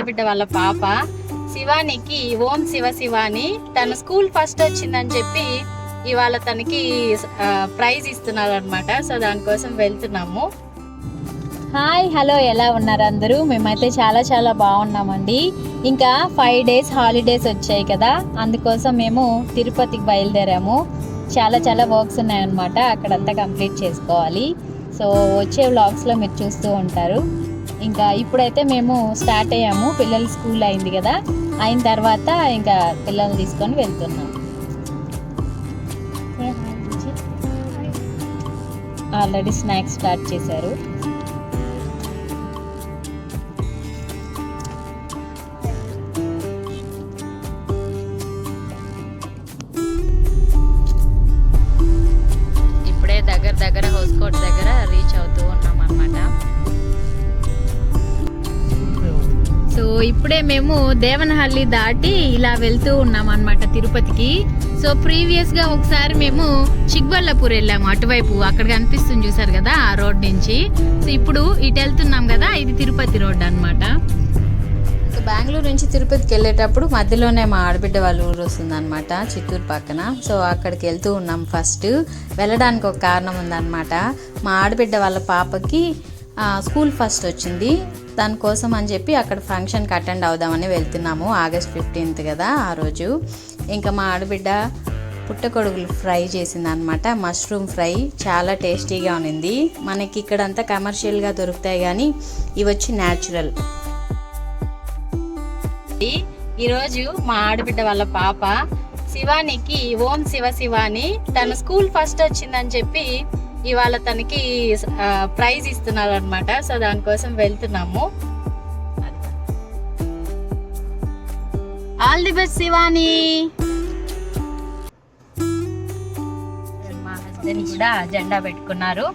బిడ్డ వాళ్ళ పాప శివానికి ఓం శివ శివాని తన స్కూల్ ఫస్ట్ వచ్చిందని చెప్పి ఇవాళ తనకి ప్రైజ్ ఇస్తున్నారు అనమాట. సో దానికోసం వెళ్తున్నాము. హాయ్ హలో, ఎలా ఉన్నారు అందరూ? మేమైతే చాలా చాలా బాగున్నామండి. ఇంకా 5 days హాలిడేస్ వచ్చాయి కదా, అందుకోసం మేము తిరుపతికి బయలుదేరాము. చాలా చాలా వర్క్స్ ఉన్నాయన్నమాట, అక్కడంతా కంప్లీట్ చేసుకోవాలి. సో వచ్చే వ్లాగ్స్లో మీరు చూస్తూ ఉంటారు. ఇంకా ఇప్పుడైతే మేము స్టార్ట్ అయ్యాము. పిల్లలు స్కూల్ అయింది కదా, అయిన తర్వాత ఇంకా పిల్లల్ని తీసుకొని వెళ్తున్నాం. ఆల్రెడీ స్నాక్స్ స్టార్ట్ చేశారు. ఇప్పుడే దగ్గర హౌస్కోట్ దగ్గర రీచ్ అవుతూ ఉన్నాం అన్నమాట. సో ఇప్పుడే మేము దేవనహల్లి దాటి ఇలా వెళ్తూ ఉన్నాం అన్నమాట తిరుపతికి. సో ప్రీవియస్గా ఒకసారి మేము చిక్బళ్ళాపూర్ వెళ్ళాము, అటువైపు అక్కడ కనిపిస్తుంది చూసారు కదా, ఆ రోడ్ నుంచి. సో ఇప్పుడు ఇటు వెళ్తున్నాం కదా, ఇది తిరుపతి రోడ్ అన్నమాట. సో బెంగళూరు నుంచి తిరుపతికి వెళ్ళేటప్పుడు మధ్యలోనే మా ఆడబిడ్డ వాళ్ళ ఊరు వస్తుంది అనమాట, చిత్తూరు పక్కన. సో అక్కడికి వెళ్తూ ఉన్నాం. ఫస్ట్ వెళ్ళడానికి ఒక కారణం ఉందన్నమాట. మా ఆడబిడ్డ వాళ్ళ పాపకి స్కూల్ ఫస్ట్ వచ్చింది, దానికోసం అని చెప్పి అక్కడ ఫంక్షన్కి అటెండ్ అవుదామని వెళ్తున్నాము. August 15th కదా ఆ రోజు. ఇంకా మా ఆడబిడ్డ పుట్టగొడుగులు ఫ్రై చేసింది అనమాట, మష్రూమ్ ఫ్రై. చాలా టేస్టీగా ఉన్నింది. మనకి ఇక్కడంతా కమర్షియల్గా దొరుకుతాయి కానీ ఇవి వచ్చి న్యాచురల్. ఈరోజు మా ఆడబిడ్డ వాళ్ళ పాప శివానికి ఓం శివ శివాని తన స్కూల్ ఫస్ట్ వచ్చిందని చెప్పి ఇవాళ తనకి ప్రైజ్ ఇస్తున్నారు అనమాట. సో దానికోసం వెళ్తున్నాము. All the best Shivani. మా హస్బెండ్ కూడా జెండా పెట్టుకున్నారు.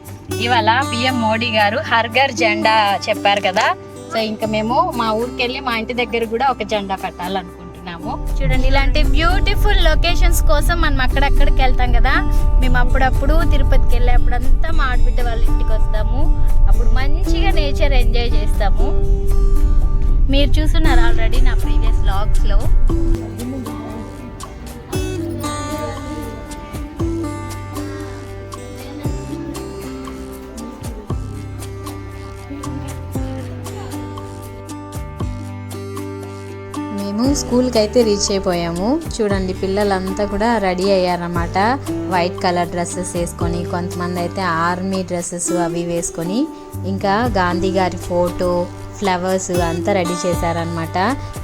ఇవాళ PM మోడీ గారు హర్ ఘర్ జెండా చెప్పారు కదా. సో ఇంకా మేము మా ఊరికి వెళ్ళి మా ఇంటి దగ్గర కూడా ఒక జెండా పెట్టాలనుకుంటున్నాము. చూడండి, ఇలాంటి బ్యూటిఫుల్ లొకేషన్స్ కోసం మనం అక్కడక్కడికి వెళ్తాం కదా. మేము అప్పుడప్పుడు తిరుపతికి వెళ్ళేప్పుడంతా మా ఆడబిడ్డ వాళ్ళ ఇంటికి వస్తాము. అప్పుడు మంచిగా నేచర్ ఎంజాయ్ చేస్తాము. మీరు చూస్తున్నారు ఆల్రెడీ నా ప్రీవియస్ వ్లాగ్స్లో. మేము స్కూల్కి అయితే రీచ్ అయిపోయాము. చూడండి, పిల్లలంతా కూడా రెడీ అయ్యారన్నమాట. వైట్ కలర్ డ్రెస్సెస్ వేసుకొని, కొంతమంది అయితే ఆర్మీ డ్రెస్సెస్ అవి వేసుకొని, ఇంకా గాంధీ గారి ఫోటో, ఫ్లవర్స్ అంతా రెడీ చేశారనమాట.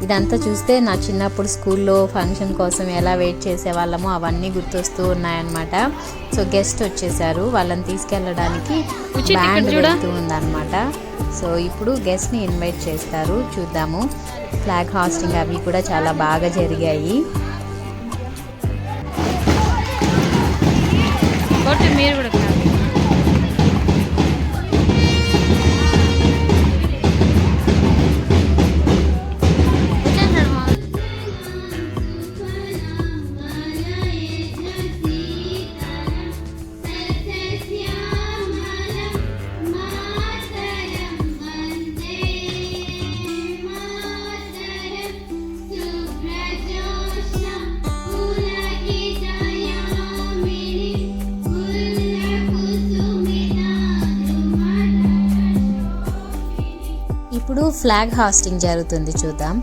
ఇదంతా చూస్తే నా చిన్నప్పుడు స్కూల్లో ఫంక్షన్ కోసం ఎలా వెయిట్ చేసేవాళ్ళమో అవన్నీ గుర్తొస్తూ ఉన్నాయన్నమాట. సో గెస్ట్ వచ్చేసారు, వాళ్ళని తీసుకెళ్ళడానికి బ్యాండ్ వెళ్తూ ఉందన్నమాట. సో ఇప్పుడు గెస్ట్ని ఇన్వైట్ చేస్తారు, చూద్దాము. ఫ్లాగ్ హాస్టింగ్ అవి కూడా చాలా బాగా జరిగాయి. మీరు కూడా ఇప్పుడు ఫ్లాగ్ హాస్టింగ్ జరుగుతుంది, చూద్దాం.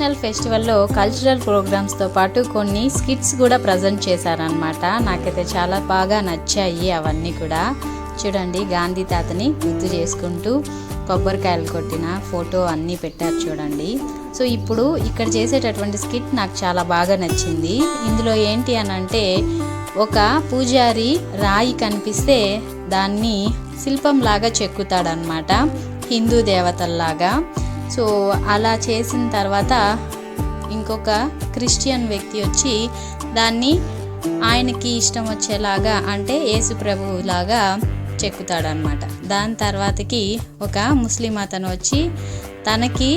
నేషనల్ ఫెస్టివల్లో కల్చరల్ ప్రోగ్రామ్స్తో పాటు కొన్ని స్కిట్స్ కూడా ప్రజెంట్ చేశారనమాట. నాకైతే చాలా బాగా నచ్చాయి అవన్నీ కూడా. చూడండి, గాంధీ తాతని గుర్తు చేసుకుంటూ కొబ్బరికాయలు కొట్టిన ఫోటో అన్నీ పెట్టారు చూడండి. సో ఇప్పుడు ఇక్కడ చేసేటటువంటి స్కిట్ నాకు చాలా బాగా నచ్చింది. ఇందులో ఏంటి అని అంటే, ఒక పూజారి రాయి కనిపిస్తే దాన్ని శిల్పంలాగా చెక్కుతాడనమాట, హిందూ దేవతల్లాగా. సో అలా చేసిన తర్వాత ఇంకొక క్రిస్టియన్ వ్యక్తి వచ్చి దాన్ని ఆయనకి ఇష్టం వచ్చేలాగా, అంటే యేసు ప్రభువు లాగా చెక్కుతాడనమాట. దాని తర్వాతకి ఒక ముస్లిం అతను వచ్చి తనకి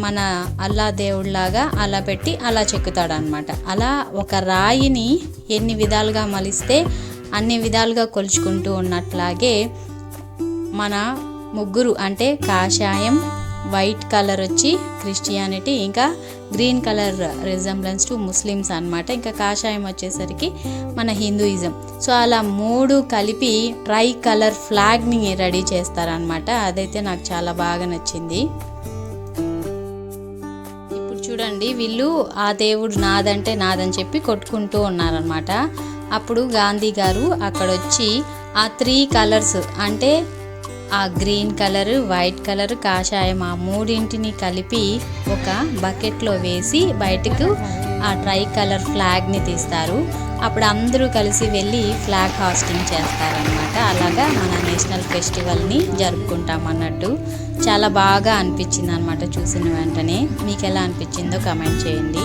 మన అల్లా దేవుళ్ళలాగా అలా పెట్టి అలా చెక్కుతాడనమాట. అలా ఒక రాయిని ఎన్ని విధాలుగా మలిస్తే అన్ని విధాలుగా కొలుచుకుంటూ ఉన్నట్లాగే మన ముగ్గురు, అంటే కాషాయం, వైట్ కలర్ వచ్చి క్రిస్టియానిటీ, ఇంకా green colour resemblance to Muslims అనమాట. ఇంకా కాషాయం వచ్చేసరికి మన హిందూయిజం. సో అలా మూడు కలిపి ట్రై కలర్ ఫ్లాగ్ని రెడీ చేస్తారనమాట. అదైతే నాకు చాలా బాగా నచ్చింది. ఇప్పుడు చూడండి, వీళ్ళు ఆ దేవుడు నాదంటే నాదని చెప్పి కొట్టుకుంటూ ఉన్నారనమాట. అప్పుడు గాంధీ గారు అక్కడ వచ్చి ఆ 3 కలర్స్, అంటే ఆ గ్రీన్ కలర్, వైట్ కలర్, కాషాయం, ఆ మూడింటిని కలిపి ఒక బకెట్లో వేసి బయటకు ఆ ట్రై కలర్ ఫ్లాగ్ని తీస్తారు. అప్పుడు అందరూ కలిసి వెళ్ళి ఫ్లాగ్ హాస్టింగ్ చేస్తారనమాట. అలాగా మన నేషనల్ ఫెస్టివల్ని జరుపుకుంటాం అన్నట్టు. చాలా బాగా అనిపించింది అనమాట చూసిన వెంటనే. మీకు ఎలా అనిపించిందో కమెంట్ చేయండి.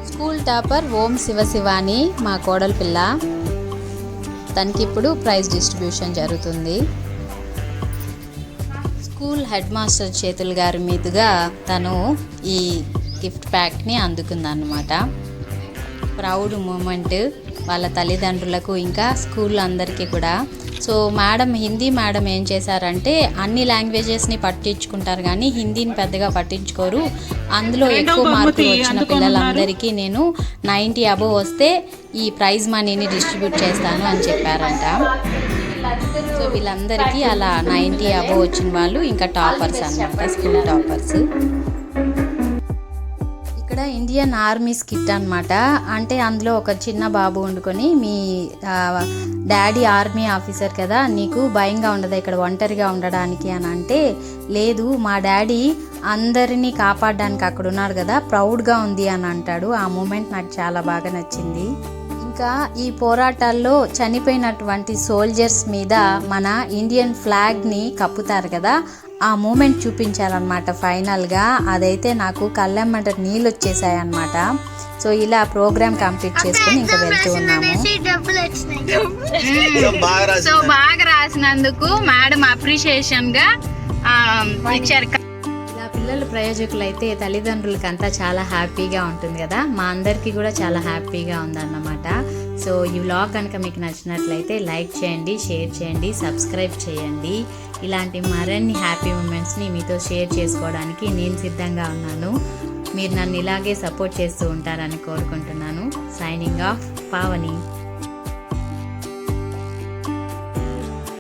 స్కూల్ టాపర్ ఓం శివశివాని మా కోడలి పిల్ల. తనకి ఇప్పుడు ప్రైజ్ డిస్ట్రిబ్యూషన్ జరుగుతుంది. స్కూల్ హెడ్ మాస్టర్ చేతుల గారి మీదుగా తను ఈ గిఫ్ట్ ప్యాక్ని అందుకుందన్నమాట. ప్రౌడ్ మూమెంట్ వాళ్ళ తల్లిదండ్రులకు, ఇంకా స్కూల్ అందరికీ కూడా. సో మేడం, హిందీ మేడం ఏం చేశారంటే అన్ని లాంగ్వేజెస్ని పట్టించుకుంటారు కానీ హిందీని పెద్దగా పట్టించుకోరు. అందులో ఎక్కువ మార్కులు వచ్చిన పిల్లలందరికీ నేను 90 అబోవ్ వస్తే ఈ ప్రైజ్ మనీని డిస్ట్రిబ్యూట్ చేస్తాను అని చెప్పారంట. సో వీళ్ళందరికీ అలా 90 అబోవ్ వచ్చిన వాళ్ళు ఇంకా టాపర్స్ అన్నమాట, స్కూల్ టాపర్స్. ఇక్కడ ఇండియన్ ఆర్మీ స్కిట్ అనమాట. అంటే అందులో ఒక చిన్న బాబు వండుకొని, మీ డాడీ ఆర్మీ ఆఫీసర్ కదా, నీకు భయంగా ఉండదా ఇక్కడ ఒంటరిగా ఉండడానికి అని అంటే, లేదు మా డాడీ అందరినీ కాపాడడానికి అక్కడ ఉన్నాడు కదా, ప్రౌడ్గా ఉంది అని అంటాడు. ఆ మూమెంట్ నాకు చాలా బాగా నచ్చింది. ఇంకా ఈ పోరాటాల్లో చనిపోయినటువంటి సోల్జర్స్ మీద మన ఇండియన్ ఫ్లాగ్ని కప్పుతారు కదా, ఆ మూమెంట్ చూపించారనమాట ఫైనల్గా. అదైతే నాకు కళ్ళెమ్మట నీళ్ళు వచ్చేసాయి అనమాట. సో ఇలా ప్రోగ్రామ్ కంప్లీట్ చేసుకుని ఇంకా వెళ్తూ ఉన్నాము. సో బాగా రాసినందుకు మేడం అప్రిషియేషన్ గా ఇచ్చారు. ఇలా పిల్లల ప్రయోజకులు అయితే తల్లిదండ్రులకి అంతా చాలా హ్యాపీగా ఉంటుంది కదా, మా అందరికీ కూడా చాలా హ్యాపీగా ఉందన్నమాట. సో ఈ వ్లాగ్ కనుక మీకు నచ్చినట్లయితే లైక్ చేయండి, షేర్ చేయండి, సబ్స్క్రైబ్ చేయండి. ఇలాంటి మరిన్ని హ్యాపీ మూమెంట్స్ని మీతో షేర్ చేసుకోవడానికి నేను సిద్ధంగా ఉన్నాను. మీరు నన్ను ఇలాగే సపోర్ట్ చేస్తూ ఉంటారని కోరుకుంటున్నాను. Signing off, Pavani.